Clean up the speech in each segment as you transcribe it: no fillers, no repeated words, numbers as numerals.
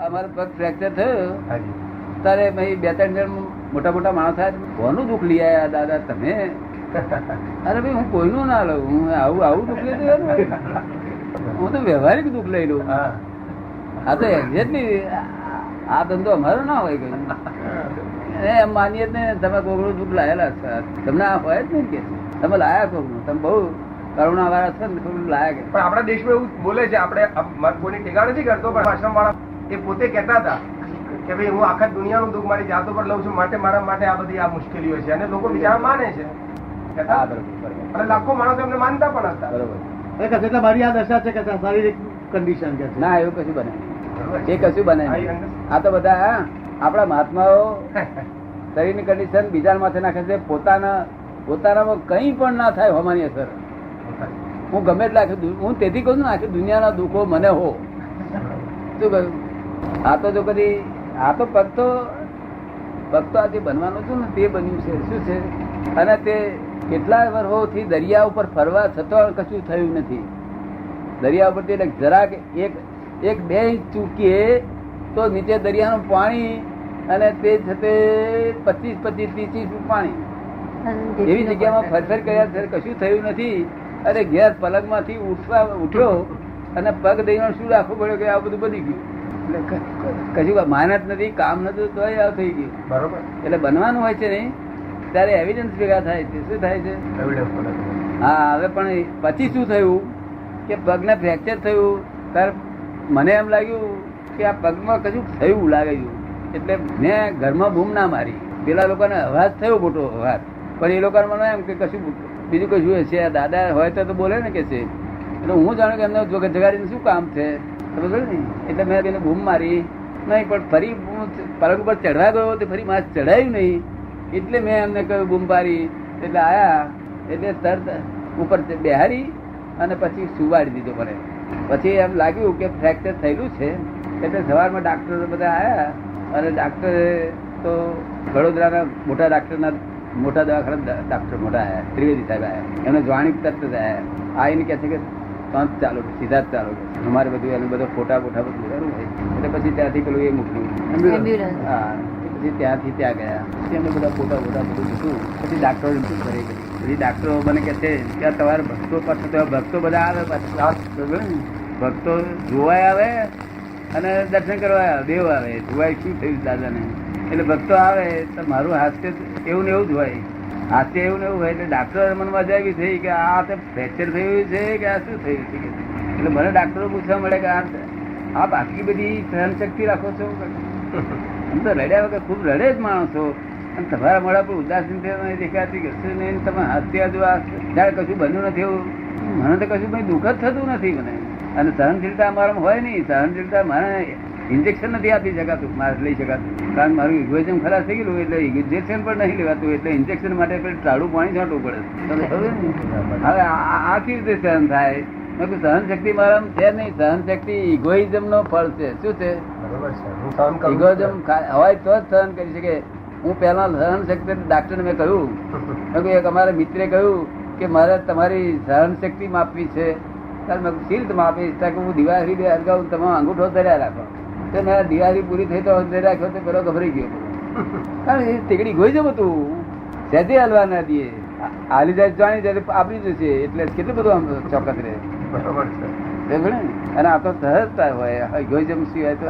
અમારો પગ ફ્રેક્ચર થયો ત્યારે બે ત્રણ જણ મોટા મોટા માણસ કોનું દુઃખ લઈ આયા દાદા તમે? અરે ભાઈ હું કોઈનું ના લઉં, હું આવું દુઃખ લઈ દઉં, હું તો વ્યવહારિક દુઃખ લઈ લઉં. આ તો એક્ઝેક્ટલી આ ધંધો અમારો ના હોય કઈ એમ માનીએ જ નહીં. તમે કોકનું દુઃખ લાયેલા તમને આ હોય જ નહીં કે તમે લાયા કોકનું, તમે બહુ કરુણા વાળા છે ને થોડું લાયા કે. પણ આપણા દેશમાં એવું બોલે છે, આપણે કોઈની ટીકા નથી કરતો, પણ આશ્રમ વાળા એ પોતે કહેતા હતા કે ભાઈ હું આખા દુનિયાનું દુઃખ મારી જાતો પર લઉં છું, માટે મારા માટે આ બધી આ મુશ્કેલીઓ છે, અને લોકો બિચારા માને છે. અને લાખો માણસો એમને માનતા પણ હતા. બરોબર. એટલે મારી આ દશા છે કે શારીરિક કન્ડિશન કે ના એવું કશું બને એ કશું બને નહીં. આ તો બધા આપણા મહાત્માઓ શરીરની કન્ડિશન બીજા માથે નાખે છે, પોતાનામાં કઈ પણ ના થાય હોવાની અસર. હું ગમે એટલે હું તેથી કહું છું આખી દુનિયાના દુઃખો મને હો શું કહ્યું. આ તો જો કદી આ તો પગ તો આજે બનવાનું છું ને તે બન્યું છે. શું છે? અને તે કેટલા વર્ષોથી દરિયા ઉપર ફરવા છતાં કશું થયું નથી. દરિયા ઉપર જરાક એક બે ઇંચ ચૂકીએ તો નીચે દરિયાનું પાણી, અને તે છતે 25-30 પાણી એવી જગ્યામાં ફરફર કર્યા કશું થયું નથી. અરે ઘેર પલંગ માંથી ઉઠ્યો અને પગ દઈને શું રાખવું પડ્યો કે આ બધું બની ગયું. કશું મહેનત નથી, કામ નથી, તો આવું થઈ ગયું. બરોબર. એટલે બનવાનું હોય છે નહીં ત્યારે એવિડન્સ ભેગા થાય છે. શું થાય છે? હા. હવે પણ પછી શું થયું કે પગને ફ્રેક્ચર થયું ત્યારે મને એમ લાગ્યું કે આ પગમાં કશું થયું લાગ્યું. એટલે મેં ઘરમાં બૂમ ના મારી. પેલા લોકોને અવાજ થયો મોટો અવાજ, પણ એ લોકોને મને એમ કે કશું બીજું કશું છે, દાદા હોય તો બોલે ને કે છે. એટલે હું જાણું કે એમને જગાડીને શું કામ છે સમજ ને. એટલે મેં એને બૂમ મારી નહીં, પણ ફરી પલંગ ઉપર ચઢવા ગયો તો ફરી માસ ચઢાયું નહીં. એટલે મેં એમને કહ્યું બૂમ પાડી. એટલે આયા એટલે તરત ઉપર બેહારી અને પછી સુવાડી દીધો મને. પછી એમ લાગ્યું કે ફ્રેક્ચર થયેલું છે. એટલે સવારમાં ડાક્ટર બધા આવ્યા, અને ડાક્ટરે તો વડોદરાના મોટા ડાક્ટરના મોટા દવાખાના ડાક્ટર મોટા આવ્યા, ત્રિવેદી સાહેબ આવ્યા. એમને જાણી તરત જ આવ્યા. આવીને કહે છે કે ચાલો સીધા જ ચાલો, અમારે બધું એનું બધો ફોટા બોટા બધું કરવું હોય. એટલે પછી ત્યાંથી પેલું એ મોકલ્યું. હા. પછી ત્યાંથી ત્યાં ગયા. એમને બધા ફોટા બોટા બધું લીધું. પછી ડાક્ટરો કરી. પછી ડાક્ટરો મને કહે છે કે તમારે ભક્તો પાછું ભક્તો બધા આવે પાછું ભક્તો જોવાય આવે અને દર્શન કરવા આવે, દેવ આવે. જોવાય શું થયું દાદાને. એટલે ભક્તો આવે તો મારું હાસ્ય એવું ને એવું જ હોય. હાસ્ય એવું ને એવું હોય. એટલે ડાક્ટર મને મજા આવી થઈ કે આ ફ્રેક્ચર થયું છે કે આ શું થયું છે. એટલે મને ડાક્ટરો પૂછવા મળે કે આપ આટલી બધી સહન શક્તિ રાખો છો. આમ તો રડ્યા વગર ખૂબ રડે જ માણસો, અને તમારા મોડા પર ઉદાસીનતા દેખાતી કશું નહીં. તમે હાસ્ય જો જયારે કશું બન્યું નથી એવું મને તો કશું કઈ દુઃખ જ થતું નથી મને. અને સહનશીલતા અમારામાં હોય નહીં. સહનશીલતા મારે ઇન્જેક્શન નથી આપી શકાતું, મારે લઈ શકાતું. કારણ મારું ઇગોઇઝમ ખરાબ થઈ ગયેલું એટલે ઇન્જેક્શન પણ નહીં લેવાતું. એટલે ઇન્જેક્શન માટે ટાળું પાણી છાંટવું પડે. હવે આ કેવી રીતે સહન થાય? સહન શક્તિ મારામાં છે નહીં. સહન શક્તિ ઇગોઇઝમ નો ફળ છે. શું છે? ઇગોઇઝમ હોય તો જ સહન કરી શકે. હું પહેલા સહન શક્તિ ડાક્ટરને મેં કહ્યું, એક અમારા મિત્રે કહ્યું કે મારે તમારી સહન શક્તિ માપવી છે. મેં શીલ માપીશ કે હું દિવાળી બે અરગાવું, તમે અંગૂઠો ધર્યા રાખો. તો મેં દિવાળી પૂરી થઈ તો રાખ્યો તો પેલો ગભરાઈ ગયો. કારણ એ તીકડી ગોઈ જવું હતું, સહેજે હલવા ના દઈએ. હાલી જાય જાણી જયારે આપી જશે. એટલે કેટલું બધું આમ ચોક્કસ રહે. બરોબર છે. અને આ તો સહજતા હોય. ઇગોઇઝમ સિવાય તો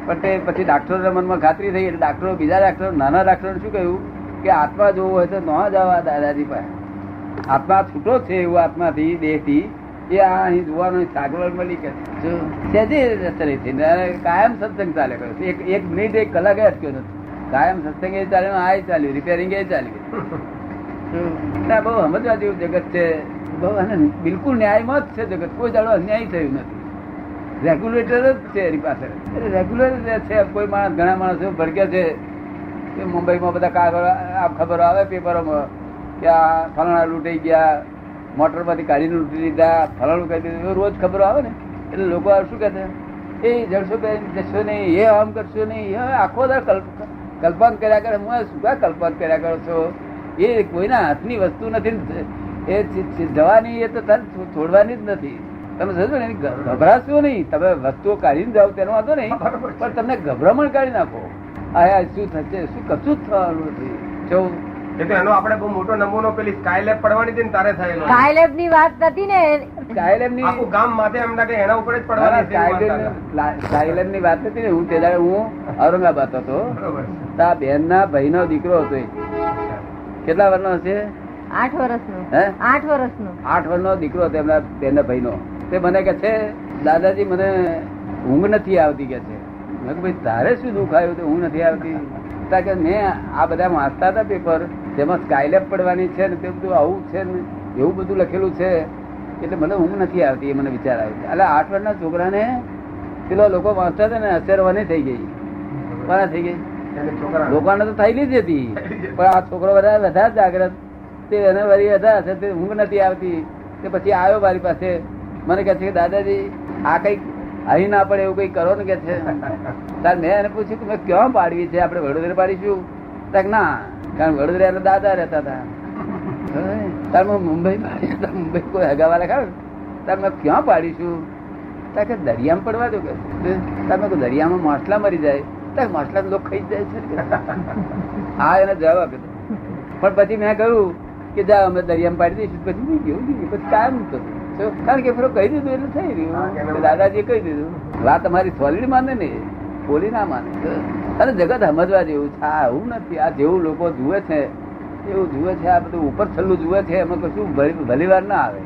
પણ તે પછી ડાક્ટરો મનમાં ખાતરી થઈ. એટલે ડાક્ટરો બીજા ડાક્ટરો નાના ડાક્ટરો શું કહ્યું કે આત્મા જોવું હોય તો ન જવા દાદાજી પાસે. આત્મા છૂટો છે એવું આત્માથી દેહથી એ આ અહીં જોવાનું સાગવડ મળી કે કાયમ સત્સંગ ચાલે કર્યો. એક મિનિટ એક કલાક અટક્યો નથી. કાયમ સત્સંગ એ ચાલ્યો, આ ચાલ્યું, રિપેરિંગ એ ચાલ્યું. બહુ સમજવા જેવું જગત છે. બહુ અને બિલકુલ ન્યાયમાં જ છે જગત. કોઈ દાડો અન્યાય થયું નથી. રેગ્યુલેટર જ છે એની પાસે. રેગ્યુલર છે. કોઈ માણસ ઘણા માણસો ભડકે છે કે મુંબઈમાં બધા કાગળ ખબરો આવે પેપરોમાં કે આ ફલાણા લૂંટાઈ ગયા, મોટર માંથી કાઢીને લૂંટી લીધા, ફલાણું કરી દીધું, રોજ ખબરો આવે ને. એટલે લોકો શું કહે છે એ જડશો બેન જશો નહીં, એ આમ કરશો નહીં. આખો કલ્પન કર્યા કરે. હું શું કલ્પન કર્યા કરો છો? એ કોઈના હાથની વસ્તુ નથી. એ જવાની એ તો છોડવાની જ નથી. તમે સમજો ને, ગભરાશો નહીં. તમે વસ્તુઓ કાઢીને જાઓ તેનો વાંધો નહીં, પણ તમને ગભરામણ કાઢી નાખો. આ શું થશે, શું કશું જ થવાનું નથી. જો એ તો એનો આપણે બહુ મોટો નમૂનો પેલી સ્કાયલેબ પડવાની હતી ને તારે થયેલો. સ્કાયલેબ ની વાત નથી ને, સ્કાયલેબની આખું ગામ માથે એમ લાગે એના ઉપર જ પડવાની હતી એવું માનતા હતા. સ્કાયલેબ ની વાત નથી ને. હું તે દાડે હું ઔરંગાબાદ હતો, બરોબર. તો આ બેન ના ભાઈ નો દીકરો હતો. એ કેટલા વર્ષનો હશે? 8 વર્ષનો. હે? 8 વર્ષનો. 8 વર્ષનો દીકરો હતો એમના બેન ના ભાઈ નો. તે મને કે છે, દાદાજી મને ઊંઘ નથી આવતી કે છે. મેં કીધું, ભાઈ તારે શું દુઃખ આવ્યું તો ઊંઘ નથી આવતી? તા કે મેં આ બધા વાંચતા હતા પેપર, જેમાં સ્કાયલેબ પડવાની છે ને તે બધું આવું છે ને એવું બધું લખેલું છે, એટલે મને ઊંઘ નથી આવતી. એ મને વિચાર આવ્યો. એટલે 8 વર્ષના છોકરાને પેલો લોકો વાંચતા હતા ને અસરવાની થઈ ગઈ. કોના થઈ ગઈ? એને છોકરા લોકોને તો થયેલી જ હતી, પણ આ છોકરો વધારે જાગ્રત. તે એને વળી વધારે તે ઊંઘ નથી આવતી. તે પછી આવ્યો મારી પાસે, મને કહે છે કે દાદાજી આ કઈક અહીં ના પડે એવું કઈ કરો ને કે છે. તાર મેં એને પૂછ્યું કે મેં ક્યાં પાડવી છે, આપણે વડોદરા પાડીશું? તાર ના, કારણ વડોદરા એના દાદા રહેતા હતા. તાર મુંબઈ પાડી, મુંબઈ કોઈ હગાવાલા ખાવ, તાર મેં ક્યાં પાડીશું? તાર કે દરિયામાં પડવા દો કે. તાર મેં દરિયામાં માછલા મરી જાય, તાર માછલા લોકો ખાઈ જાય છે. હા એને જવાબ આપ્યો. પણ પછી મેં કહ્યું કે જા અમે દરિયામાં પાડી દઈશું. પછી નહીં ગયું, પછી કાયમ થતું. કારણ કે કહી દીધું એટલે થઈ રહ્યું. દાદાજીએ કહી દીધું. વાત અમારી સોલિડ માને ને, બોલી ના માને. અને જગત સમજવા જેવું છે. આ એવું નથી. આ જેવું લોકો જુએ છે એવું જુએ છે. આ બધું ઉપર છલ્લું જુએ છે, એમાં કશું ભલી વાર ના આવે.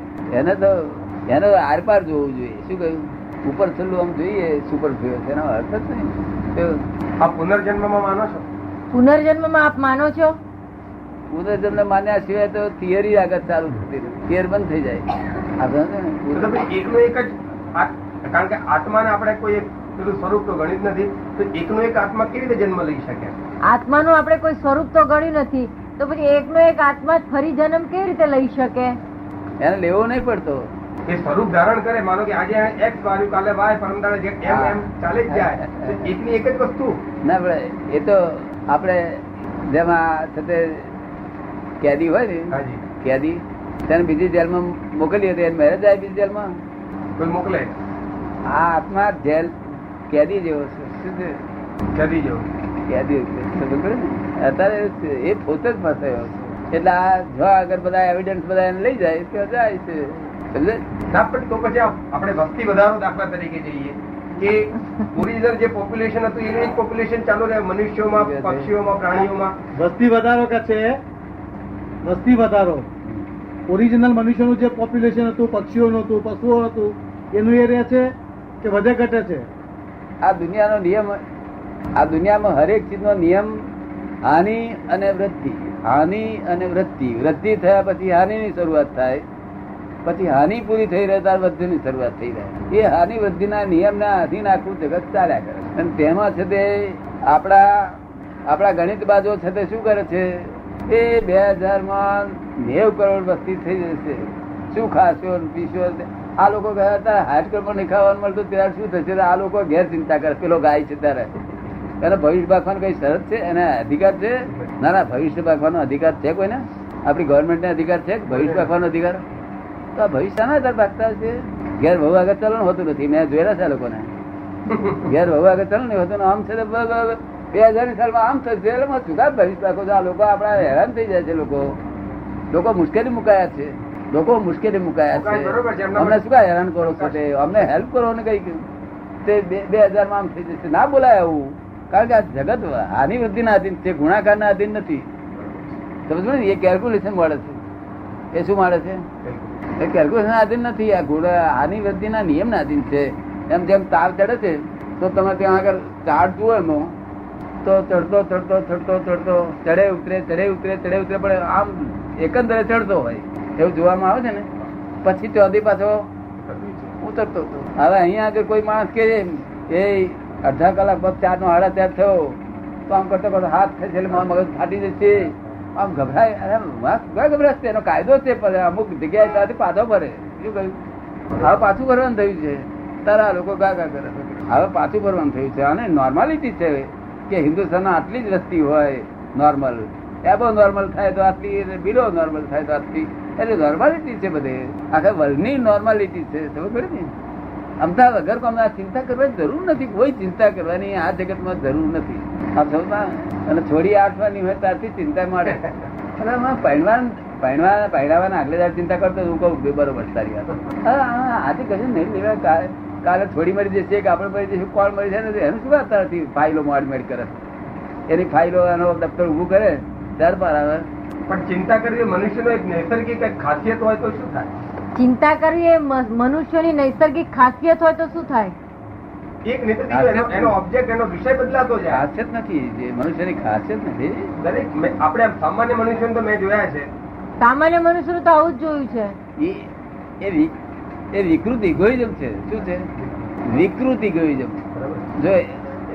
એને આરપાર જોવું જોઈએ. શું કહ્યું? ઉપર છલ્લું આમ જોઈએ સુપર જોયો છે, એનો અર્થ જ નહીં. આ પુનર્જન્મમાં માનો છો? પુનર્જન્મમાં આપ માનો છો? પુનર્જન્મ માન્યા સિવાય તો થિયરી આગળ ચાલુ થતી નથી. થિયર બંધ થઈ જાય. તો તમે એકનો એક જ કારણ કે આત્માને આપણે કોઈ એક પેલું સ્વરૂપ તો ગણિત નથી, તો એકનો એક આત્મા કેવી રીતે જન્મ લઈ શકે? આત્માનું આપણે કોઈ સ્વરૂપ તો ગણ્યું નથી, તો પછી એકનો એક આત્મા જ ફરી જન્મ કેવી રીતે લઈ શકે? એને લેવો નહીં પડતો. એ સ્વરૂપ ધારણ કરે, માનો કે આજે એક્સ વાળ્યું, કાલે વાય, પરમદાડે એમ ચાલે જ જાય. એકની એક જ વસ્તુ ના પડે. એ તો આપણે જેમાં છતે કેદી હોય ને, હાજી કેદી તેને બીજી જેલમાં મોકલી હતી, એને મેરેજ જાય બીજી જેલમાં. કોઈ મોકલે આ આત્મા જેલ કેદી જેવો છે. શું છે? જતી જવું. કેદી સમજ પડે ને? અત્યારે એ પોતે જ ફસાયો છે. એટલે આ જો આગળ બધા એવિડન્સ બધા એને લઈ જાય તો જાય છે. સમજે? ના, પણ તો પછી આપણે વસ્તી વધારો દાખલા તરીકે જઈએ કે ઓરિજિનલ જે પોપ્યુલેશન હતું એનું જ પોપ્યુલેશન ચાલુ રહે, મનુષ્યોમાં, પક્ષીઓમાં, પ્રાણીઓમાં. વસ્તી વધારો કે છે, વસ્તી વધારો ઓરિજિનલ મનુષ્યનું જે પોપ્યુલેશન હતું, પક્ષીઓનું હતું, પશુઓ હતું, એનું એ રહે છે કે વધે ઘટે છે? આ દુનિયાનો નિયમ, આ દુનિયામાં હરેક ચીજનો નિયમ હાનિ અને વૃદ્ધિ, હાનિ અને વૃદ્ધિ. વૃદ્ધિ થયા પછી હાનિની શરૂઆત થાય, પછી હાનિ પૂરી થઈ રહે ત્યારે વૃદ્ધિની શરૂઆત થઈ રહે. એ હાનિ વૃદ્ધિના નિયમના આધીન આખું જગત ચાલ્યા કરે. અને તેમાં છે તે આપણા ગણિત બાજુ છે તે શું કરે છે? એ 2000 90 કરોડ વસ્તી થઈ જશે. શું ખાશો પીશો? આ લોકો ગયા હતા હાઈસ્કૂલ પર નહીં ખાવાનું મળતું ત્યારે શું થશે? આ લોકો ઘેર ચિંતા કરે. પેલો ગાય છે ત્યારે એને ભવિષ્ય બાંધવાનો કઈ શરત છે? એને અધિકાર છે? ના ના, ભવિષ્ય બાંધવાનો અધિકાર છે કોઈને? આપણી ગવર્મેન્ટ ને અધિકાર છે ભવિષ્ય બાંધવાનો અધિકાર? તો આ ભવિષ્ય ના ત્યારે બાંધતા છે. ઘેર બહુ આગળ ચલણ હોતું નથી. મેં જોયેલા છે આ લોકોને. ઘેર બહુ આગળ ચલણ નહીં હોતું. આમ છે 2000 સાલમાં આમ થશે. એટલે શું કામ ભવિષ્ય બાંધો છો? આ લોકો આપડા હેરાન થઈ જાય છે. લોકો મુશ્કેલી મુકાયા છે. લોકો મુશ્કેલી મુકાયા છે. અમને શું કાંઈ હેરાન કરો છો? અમને હેલ્પ કરો ને કઈ તે 2000 આમ થઈ જશે. ના બોલાય આવું. કારણ કે આ જગત હાનિ વૃદ્ધિ ના અધીન છે, ગુણાકાર ના અધીન નથી. સમજ ને? એ કેલ્ક્યુલેશન મળે છે. એ શું મળે છે? એ કેલ્ક્યુલેશન આધીન નથી. આ હાનિ વૃદ્ધિ ના નિયમ ના આધીન છે. એમ જેમ તાર ચડે છે તો તમે ત્યાં આગળ ચાર્ટ જુઓ એનો તો ચડતો ચડતો ચડતો ચડતો ચડે ઉતરે ચડે ઉતરે ચડે ઉતરે, પણ આમ એકંદરે ચડતો હોય એવું જોવામાં આવે છે ને. પછી ચોથી પાછો ઉતરતો હતો. હવે અહીંયા આગળ કોઈ માણસ કે એ અડધા કલાક પછી 4 નો 4:30 થયો તો આમ કરતો કરતો હાથ છે મગજ ફાટી જશે. આમ ગભરાય. અરે ગભરાશે, એનો કાયદો છે. અમુક જગ્યાએ ત્યાંથી પાછો ભરે. શું કહ્યું? હવે પાછું ભરવાનું થયું છે. તારા લોકો ગાગા કરે. હવે પાછું ભરવાનું થયું છે. અને નોર્માલિટી છે કે હિન્દુસ્તાનમાં આટલી જ વસ્તી હોય નોર્મલ. એબો નોર્મલ થાય તો આટલી, બિલો નોર્મલ થાય તો આટલી. એટલે નોર્માલિટી છે બધે, આખા વર્લ્ડની નોર્માલિટી છે. ખબર પડે ને? અમથા વગર કોમના ચિંતા કરવાની જરૂર નથી, કોઈ ચિંતા કરવાની આ જગતમાં જરૂર નથી. આપ સમજતા? અને છોડી આઠવાની હોય ત્યારથી ચિંતા મળે. પહેરવાના આગલે દાડ ચિંતા કરતો હું કહું બરોબર સારી વાત. આજે કશું નહીં લેવા, કાલે છોડી મળી જશે કે આપણે મળી જશે, કોણ મળી જાય એનું શું વાત નથી. ફાઇલો મોડ કરે, એની ફાઇલો એનો દફતર ઉભું કરે ત્યાર પર આવે. પણ ચિંતા કરવી એ મનુષ્યનો એક નૈસર્ગિક એક ખાસિયત હોય તો શું થાય? ચિંતા કરવી એ મનુષ્યની નૈસર્ગિક ખાસિયત હોય તો શું થાય? એક નૈસર્ગિક એનો ઓબ્જેક્ટ, એનો વિષય બદલાતો જાય. ખાસિયત નથી, જે મનુષ્યની ખાસિયત નથી. દરેક આપણે આમ સામાન્ય મનુષ્ય તો મેં જોયા છે, સામાન્ય મનુષ્ય તો આવું જ જોયું છે. એ વિકૃત ઇગોઇઝમ છે. શું છે? વિકૃત ઇગોઇઝમ. જો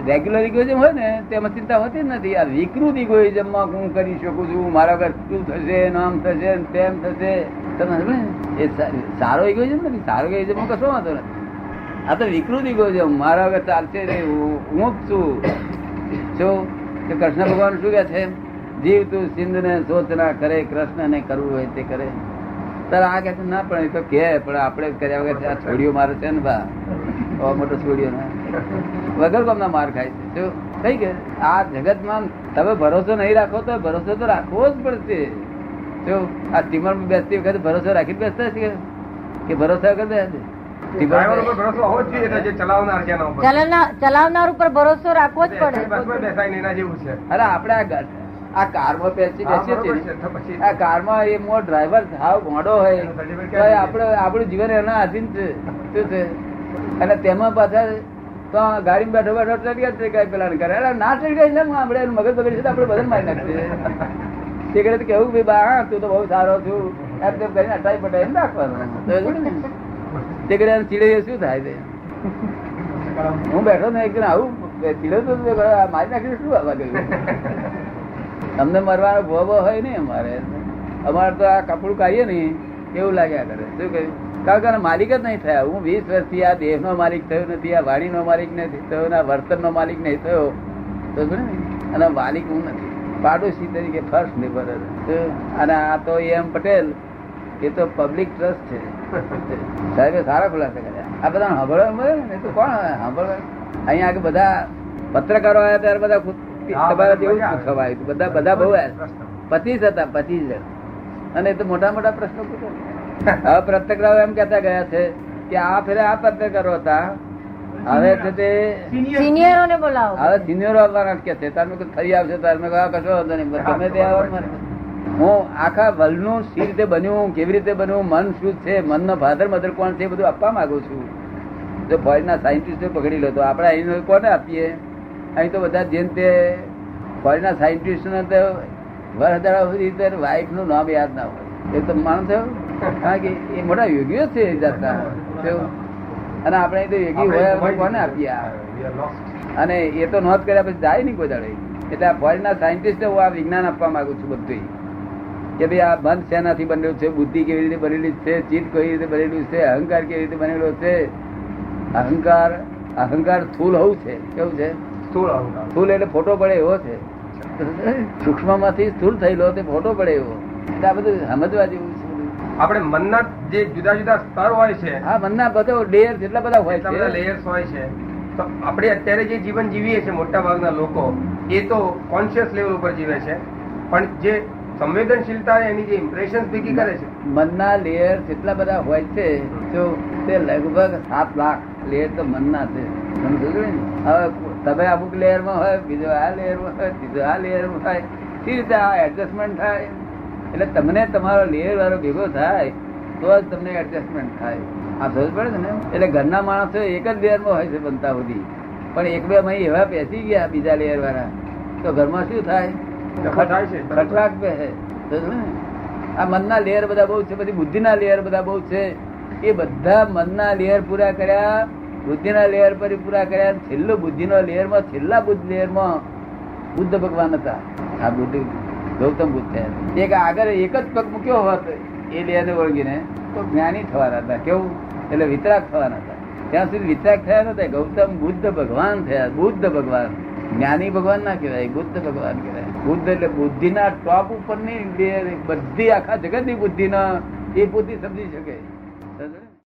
રેગ્યુલર ઇગોઇઝમ હોય ને તેમાં ચિંતા હોતી જ નથી. આ વિકૃત ઇગોઇઝમ માં હું કરી શકું છું, મારા વગર શું થશે, નામ થશે, તેમ થશે. તમે એ સારો ઇગોઇઝમ નથી. સારો ઇગોઇઝમ માં કશો વાંધો નથી. આ તો વિકૃત ઇગોઇઝમ, મારા વગર ચાલશે નહીં, હું જ છું. શું કૃષ્ણ ભગવાન શું કે છે? જીવ તું સિંધ ને સોચ ના કરે, કૃષ્ણ ને કરવું હોય તે કરે. તારે આ કે ના પણ એ તો કે પણ આપણે કર્યા વગર આ છોડીઓ મારે છે ને બા મોટો છોડીઓ વગર કોમના માર ખાય છે. શું થઈ કે આ જગતમાં તમે ભરોસો નહીં રાખો તો ભરોસો તો રાખવો જ પડશે. શું આ સ્ટીમર માં બેસતી વખતે ભરોસો રાખી બેસતા છે કે ભરોસા વગર બેસે? ડ્રાઈવર ઉપર ભરોસો હોવો જ જોઈએ, જે ચલાવનાર છે એના ઉપર. ચલાવનાર ઉપર ભરોસો રાખવો જ પડે. બસમાં બેસાય ને એના જેવું છે. અરે આપણે આ કારમાં બેસીએ છીએ, આ કારમાં એ મો ડ્રાઈવર સાવ મોડો હોય તો આપણું જીવન એના આધીન છે. શું છે? અને તેમાં પાછા તો ગાડીમાં બેઠો બેઠો ટ્રેડ પેલા કરે ના ટ્રેડ કરી આપણે એનું મગજ બગડી છે આપણે બદલ મારી નાખીએ. તે કરે તો કેવું ભાઈ બા તું તો બહુ સારો છું એમ તેમ કરીને અટાઈ પટાઈ એમ રાખવાનું. તે કરે ચીડે શું થાય છે? હું બેઠો ને એક આવું ચીડે તો મારી નાખીને શું આવવા ગયું? અમને મરવાનો ભોગો હોય ને અમારે તો આ કપડું કાઢીએ ને એવું લાગ્યા કરે. શું કહ્યું? કારણ કે માલિક જ નહીં થયા. હું 20 વર્ષથી આ દેહ નો માલિક થયો નથી, આ વાણી નો માલિક નથી થયો, આ વર્તન નો માલિક નહીં થયો. તો અને માલિક હું નથી, પાડોશી તરીકે ફર્સ્ટ નેબર. અને આ તો એમ પટેલ એ તો પબ્લિક ટ્રસ્ટ છે. સાહેબે સારા ખુલાસા કર્યા. આ બધા સાંભળવા મળે ને તો કોણ સાંભળવા? અહીંયા આગળ બધા પત્રકારો આવ્યા ત્યારે બધા તમારા જેવું પૂછવા આવ્યું. બધા બહુ 25 હતા, 25 જણ. અને એ તો મોટા મોટા પ્રશ્નો પૂછે. હવે પત્રકારો એમ કેતા ગયા છે કે આ ફેરે આ પત્રકારો હતા, હવે છે તે સિનિયરો ને બોલાવો. હવે સિનિયરો આવવાના કે છે. તમે ફરી આવશે તમે કશો વાંધો નહીં, તમે તે આવવાનું. હું આખા વર્લ્ડ નું સી રીતે બન્યું, કેવી રીતે બન્યું, મન શું છે, મન નો ફાધર મધર કોણ છે, બધું આપવા માંગુ છું. જો ફોરેન ના સાયન્ટિસ્ટો પકડી લો તો આપણે અહીં કોને આપીએ? અહીં તો બધા જેમ તે ફોરેન ના સાયન્ટિસ્ટ ને તો વર્ષ સુધી વાઇફ નું નામ યાદ ના હોય. એ તો માણસ કારણ કે એ મોટા યોગીઓ છે જાતના. અને આપણે તો યોગી હોય કોને આપીએ? અને એ તો નોંધ કર્યા પછી જાય નહીં કોઈ દાડે. એટલે આ ફોરેન ના સાયન્ટિસ્ટ હું આ વિજ્ઞાન આપવા માંગુ છું બધું, કે ભાઈ આ મન શેનાથી બનેલું છે, બુદ્ધિ કેવી રીતે બનેલી છે, ચિત્ત કેવી રીતે બનેલું છે, અહંકાર કેવી રીતે બનેલો છે. અહંકાર સ્થૂલ હોવું છે. કેવું છે? સ્થૂલ એટલે ફોટો પડે એવો છે. સૂક્ષ્મ માંથી સ્થૂલ થયેલો તે ફોટો પડે એવો. એટલે આ બધું સમજવા જેવું છે. આપણે મનના જે જુદા જુદા સ્તર હોય છે, હા મનના બધો લેયર જેટલા બધા હોય છે, લેયર્સ હોય છે. તો આપણે અત્યારે જે જીવન જીવીએ છીએ મોટા ભાગના લોકો એ તો કોન્શિયસ લેવલ ઉપર જીવે છે, પણ જે સંવેદનશીલતા એની જે ઇમ્પ્રેશન ભેગી કરે છે. મનના લેયર જેટલા બધા હોય છે જો તે લગભગ 7 લાખ લેયર તો મનના છે. હવે તમે અમુક લેયર માં હોય, બીજો આ લેયર માં હોય, બીજો આ લેયર માં હોય, સી રીતે આ એડજસ્ટમેન્ટ થાય? એટલે તમને તમારો લેયર વાળો ભેગો થાય તો જ તમને એડજસ્ટમેન્ટ થાય. આ સમજ પડે ને? એટલે ઘરના માણસો એક જ લેયર માં હોય છે બનતા સુધી, પણ એક બે મહી એવા બેસી ગયા બીજા લેયર વાળા તો ઘરમાં શું થાય? ખટરાટ બે. આ મનના લેયર બધા બહુ છે, બધી બુદ્ધિના લેયર બધા બહુ છે. એ બધા મનના લેયર પૂરા કર્યા, બુદ્ધિના લેયર પર પૂરા કર્યા. છેલ્લો બુદ્ધિનો લેયર માં, છેલ્લા બુદ્ધ લેયર માં બુદ્ધ ભગવાન હતા. આ બુદ્ધ ગૌતમ બુદ્ધ થયા. એક આગળ એક જ પગ મૂક્યો હોત એ લેયર ને ઓળગીને તો જ્ઞાની થવાના હતા. કેવું? એટલે વિતરાગ થવાના હતા. ત્યાં સુધી વિતરાગ થયા નતા. ગૌતમ બુદ્ધ ભગવાન થયા. બુદ્ધ ભગવાન જ્ઞાની ભગવાન ના કહેવાય, બુદ્ધ ભગવાન કહેવાય. બુદ્ધ એટલે બુદ્ધિના ટોપ ઉપર ની બધી આખા જગત ની બુદ્ધિ એ બુદ્ધિ સમજી શકે. સમજ્યો?